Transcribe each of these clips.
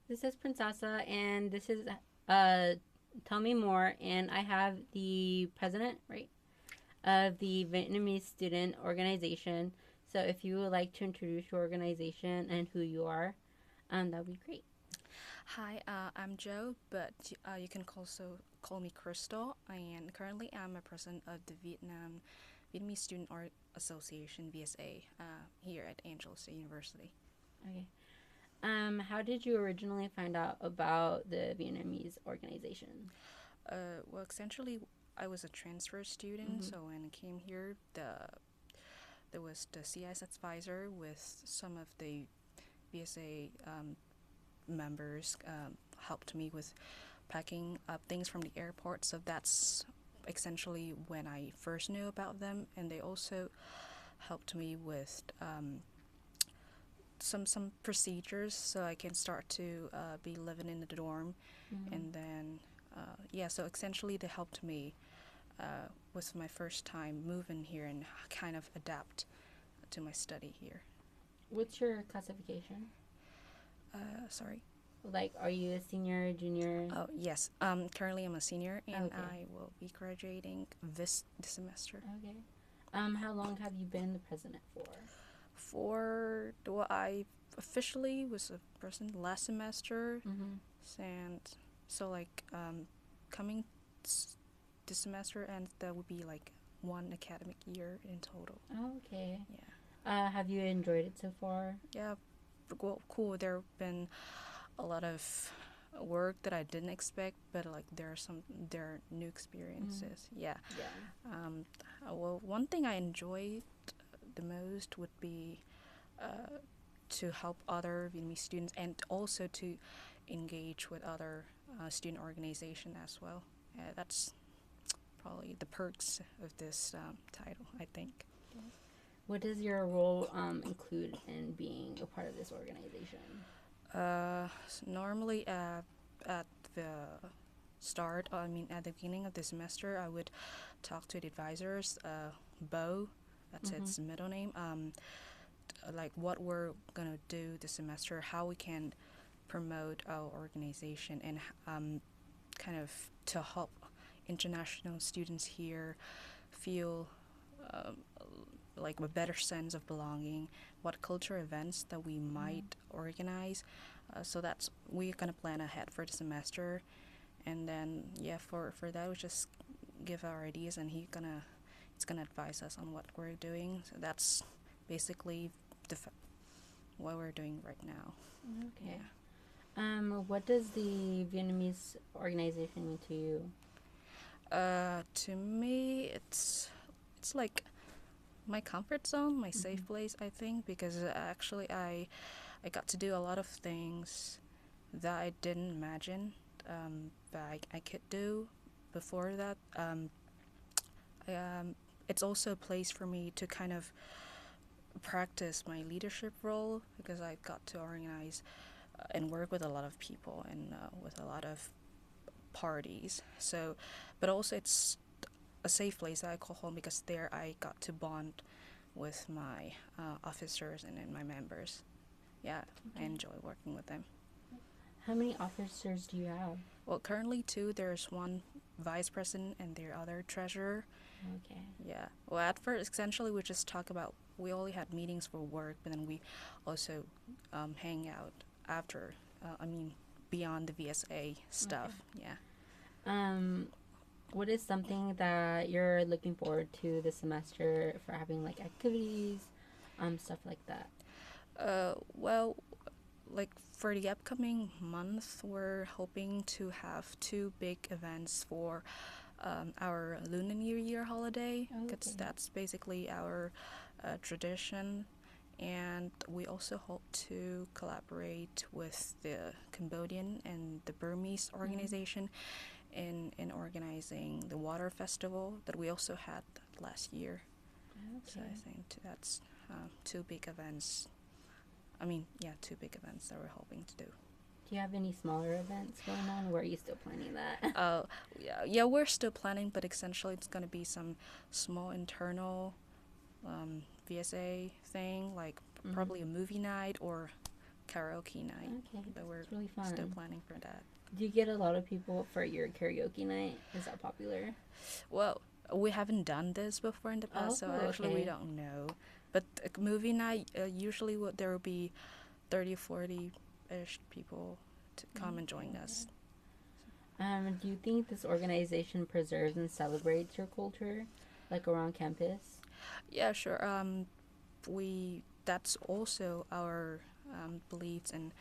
This is Princesa, and this is uh, Tell Me More. And I have the president, right, of the Vietnamese Student Organization. So if you would like to introduce your organization and who you are, that would be great. Hi, I'm Joe, but you can also call me Crystal. And currently, I'm a president of the Vietnamese Student Association (VSA) here at Angel State University. Okay. How did you originally find out about the Vietnamese organization? Well, essentially, I was a transfer student, Mm-hmm. so when I came here, there was the CIS advisor with some of the VSA members helped me with packing up things from the airport. So that's essentially when I first knew about them, and they also helped me with some procedures so I can start to be living in the dorm, Mm-hmm. and then yeah. So essentially, they helped me with my first time moving here and kind of adapt to my study here. What's your classification? Sorry. Like, are you a senior, junior? Oh yes. Currently I'm a senior and Okay. I will be graduating this semester. Okay. How long have you been the president for? Well, I officially was a president last semester, Mm-hmm. and so like coming this semester, and that would be like one academic year in total. Oh, okay. Yeah. Have you enjoyed it so far? Yeah. Well, cool. There have been a lot of work that I didn't expect, but like there are new Mm. experiences. Yeah. Yeah. Um, well, one thing I enjoyed the most would be to help other Vietnamese students and also to engage with other student organization as well. That's probably the perks of this title, I think. Okay. What does your role include in being a part of this organization? Normally at the start, I mean at the beginning of the semester, I would talk to the advisors, Bo, that's Mm-hmm. its middle name, like what we're gonna do this semester, how we can promote our organization, and kind of to help international students here feel um, like a better sense of belonging, what culture events that we Mm-hmm. might organize. So that's we're gonna plan ahead for the semester, and then yeah, for that we just give our ideas, and it's gonna advise us on what we're doing. So that's basically the what we're doing right now. Okay. Yeah. What does the Vietnamese organization mean to you? To me, it's like my comfort zone, my Mm-hmm. safe place, I think, because actually I got to do a lot of things that I didn't imagine that I could do before that. I, it's also a place for me to kind of practice my leadership role because I got to organize and work with a lot of people and with a lot of parties. So, but also it's a safe place that I call home because there I got to bond with my officers and my members. Yeah, I Okay. enjoy working with them. How many officers do you have? Well, currently two. There's one vice president and the other treasurer. Okay. Yeah. Well, at first, essentially, we just talk about. We only had meetings for work, but then we also hang out after. I mean, beyond the VSA Okay. stuff. Yeah. Um, what is something that you're looking forward to this semester for having like activities, stuff like that? Well, like for the upcoming month, we're hoping to have two big events for our Lunar New Year holiday, Oh, because okay. that's basically our tradition. And we also hope to collaborate with the Cambodian and the Burmese Mm-hmm. organization in organizing the water festival that we also had last year. So Okay. I think that's two big events. I mean, yeah, two big events that we're hoping to do. Do you have any smaller events going on, or are you still planning that? Uh, yeah, we're still planning, but essentially it's gonna be some small internal VSA thing, like Mm-hmm. probably a movie night or karaoke night, Okay, but we're that's really still fun. planning for that. Do you get a lot of people for your karaoke night? Is that popular? Well, we haven't done this before in the past, Oh, so actually we okay. don't know. But movie night, usually there will be 30, 40-ish people to come and join us. Okay. Do you think this organization preserves and celebrates your culture, like around campus? Yeah, sure. We that's also our beliefs and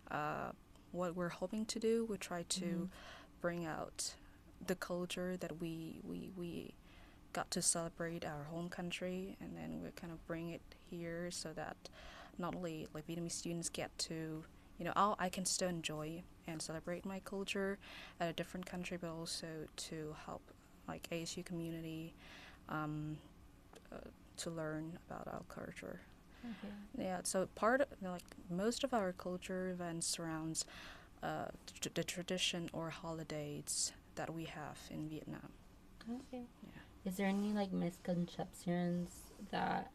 uh, what we're hoping to do. We try Mm-hmm. to bring out the culture that we got to celebrate our home country, and then we kind of bring it here so that not only like Vietnamese students get to, I can still enjoy and celebrate my culture at a different country, but also to help like ASU community um, uh, to learn about our culture. Okay. Yeah, so like most of our culture events surrounds the tradition or holidays that we have in Vietnam. Okay. Yeah. Is there any like misconceptions that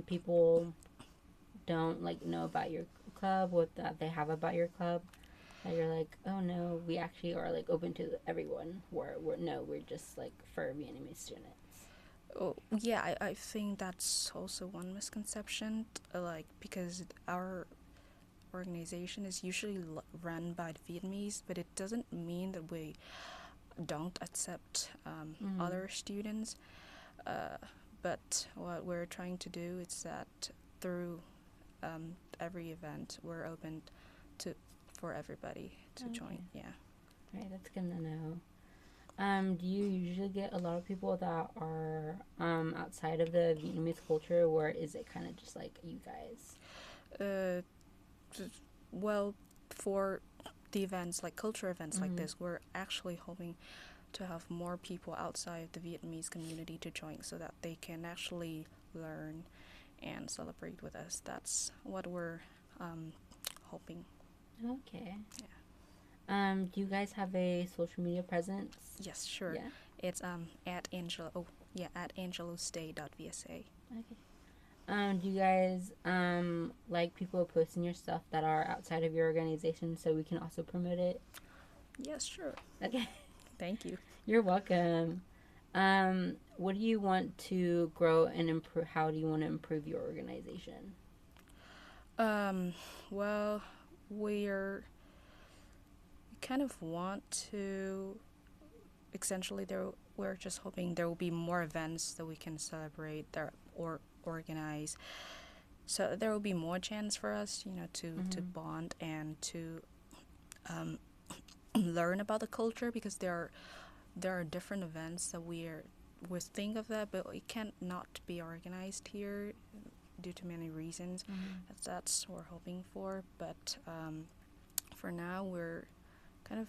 people don't like know about your club, what that they have about your club? That you're like, oh no, we actually are like open to everyone. We're just like for Vietnamese students. Oh, yeah, I think that's also one misconception, like because our organization is usually run by the Vietnamese, but it doesn't mean that we don't accept Mm-hmm. other students. Uh, but what we're trying to do is that through every event, we're open to for everybody to join. Okay. Yeah. Right, that's good to know. Do you usually get a lot of people that are outside of the Vietnamese culture, or is it kind of just like you guys? Uh, well, for the events like culture events like Mm-hmm. this, we're actually hoping to have more people outside the Vietnamese community to join so that they can actually learn and celebrate with us. That's what we're hoping. Okay. Yeah. Do you guys have a social media presence? Yes, sure. Yeah. It's at Angelo. Oh, yeah, at angelostay.vsa. Okay. Do you guys like people posting your stuff that are outside of your organization so we can also promote it? Yes, sure. Okay. Thank you. You're welcome. What do you want to grow and improve? How do you want to improve your organization? Um, well, we kind of want to essentially there we're just hoping there will be more events that we can celebrate there or organize, so there will be more chance for us to Mm-hmm. bond and to um, learn about the culture, because there are different events that we think of that, but it can't not be organized here due to many reasons. Mm-hmm. That's what we're hoping for, but for now we're kind of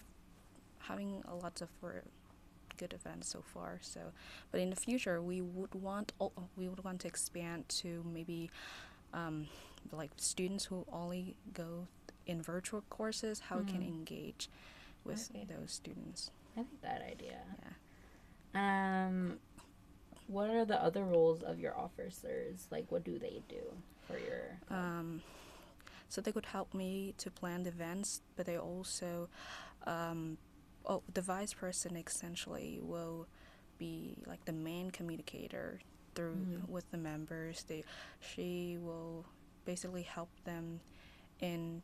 having a lot of good events so far. So, but in the future, we would want to expand to maybe like students who only go in virtual courses. How we can Mm-hmm. engage with Okay. those students. I like that idea. Yeah. Um, what are the other roles of your officers? Like, what do they do for your club? So they could help me to plan the events, but they also, the vice president essentially will be like the main communicator through Mm-hmm. with the members. She will basically help them in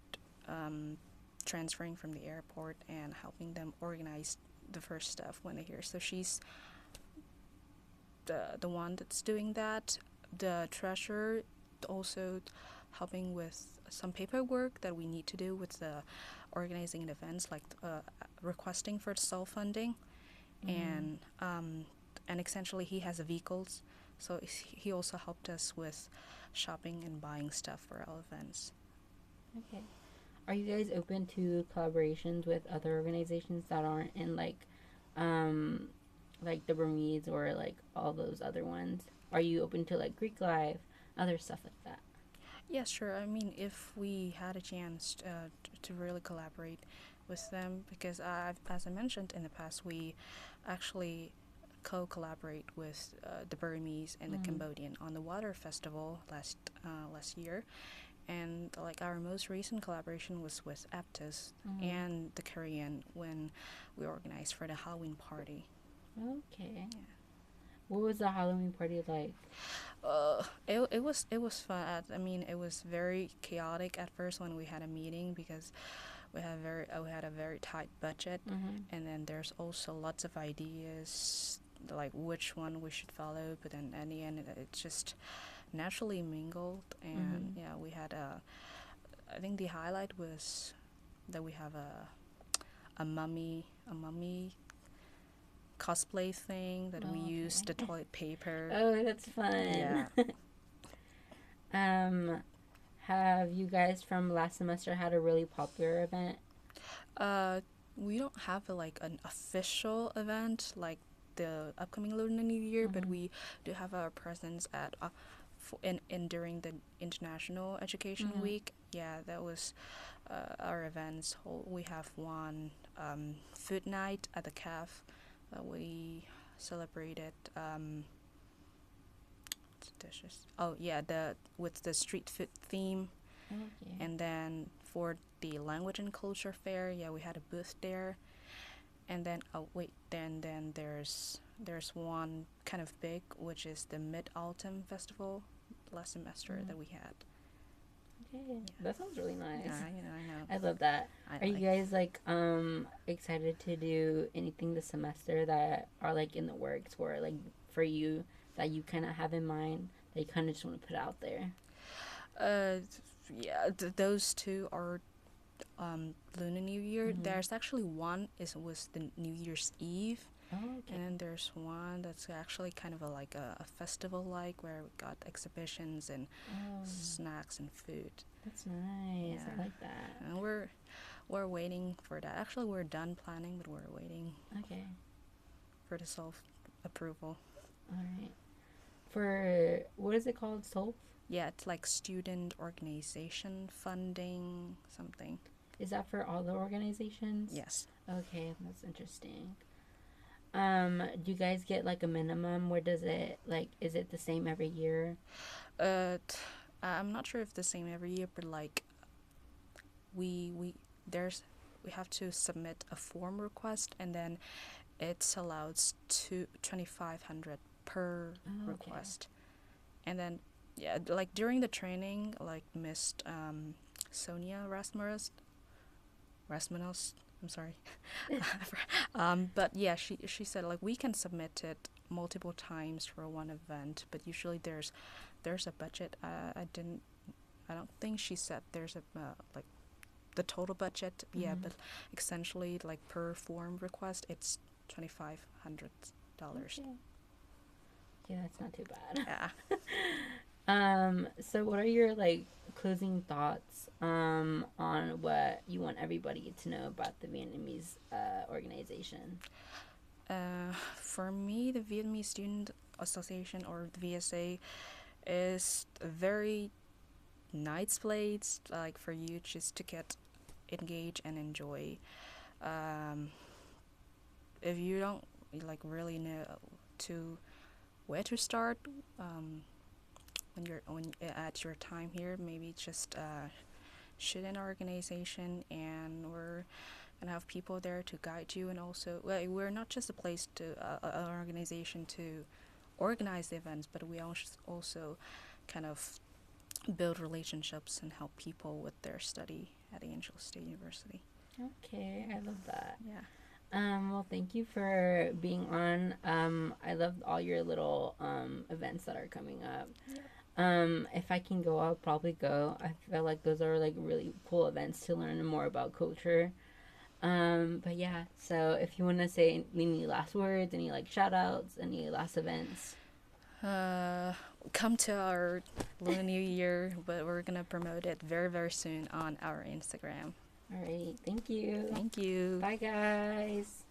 transferring from the airport and helping them organize the first stuff when they're here. So she's the one that's doing that. The treasurer also helping with some paperwork that we need to do with the organizing events, like requesting for self funding, Mm-hmm. and essentially he has vehicles, so he also helped us with shopping and buying stuff for our events. Okay. Are you guys open to collaborations with other organizations that aren't in um, like the Burmese or like all those other ones? Are you open to like Greek life, other stuff like that? Yeah, sure. I mean, if we had a chance to really collaborate with them, because as I mentioned in the past, we actually co-collaborate with the Burmese and the Mm-hmm. Cambodian on the water festival last year, And like our most recent collaboration was with Aptus and the Korean when we organized for the Halloween party. Okay. Yeah. What was the Halloween party like? It was fun. I mean, it was very chaotic at first when we had a meeting because we had a very tight budget, and then there's also lots of ideas like which one we should follow. But then at the end, it just naturally mingled, and yeah, we had a. I think the highlight was that we have a mummy cosplay thing that we used the toilet paper. Oh, that's fun. Yeah. Have you guys from last semester had a really popular event? We don't have like an official event like the upcoming Lunar New Year, but we do have our presence at in during the International Education Week. Yeah, that was our events. We have one food night at the cafe. We celebrated dishes. Oh yeah, the with the street food theme. Okay. And then for the language and culture fair, yeah, we had a booth there. And then then there's one kind of big, which is the Mid Autumn Festival last semester that we had. Okay, yeah. That sounds really nice. Yeah, I know. I love that. Are you guys like excited to do anything this semester that are like in the works, or like for you that you kind of have in mind that you kind of just want to put out there? Yeah, those two are Lunar New Year. There's actually one was the New Year's Eve. Oh, okay. And then there's one that's actually kind of like a festival like where we got exhibitions and snacks and food. That's nice. Yeah. I like that. And we're waiting for that. Actually, we're done planning, but we're waiting. Okay. For the approval. All right. For what is it called? SOLF? Yeah, it's like student organization funding something. Is that for all the organizations? Yes. Okay, that's interesting. Do you guys get like a minimum? Where does it like? Is it the same every year? I'm not sure if the same every year, but like we have to submit a form request, and then it's allowed to 2,500 per request, and then yeah, like during the training, like Miss Sonia Rasmus. I'm sorry. But yeah, she said like we can submit it multiple times for one event, but usually there's a budget. I don't think she said there's a like the total budget. Yeah, but essentially like per form request, it's $2,500. Okay. Yeah, that's not too bad. Yeah. So what are your like closing thoughts on what you want everybody to know about the Vietnamese organization? For me, the Vietnamese Student Association, or the VSA, is a very nice place, like for you just to get engaged and enjoy. If you don't like really know where to start, when at your time here, maybe just shoot an organization, and we're gonna have people there to guide you. And also, we're not just a place to an organization to organize the events, but we also kind of build relationships and help people with their study at Angel State University. Okay, I love that. Yeah. Well, thank you for being on. I love all your little events that are coming up. Yep. If I can go, I'll probably go. I feel like those are like really cool events to learn more about culture. But yeah, so if you want to say any last words, any like shout outs, any last events. Come to our Lunar New Year, but we're gonna promote it very, very soon on our Instagram. All right, thank you. Thank you. Bye, guys.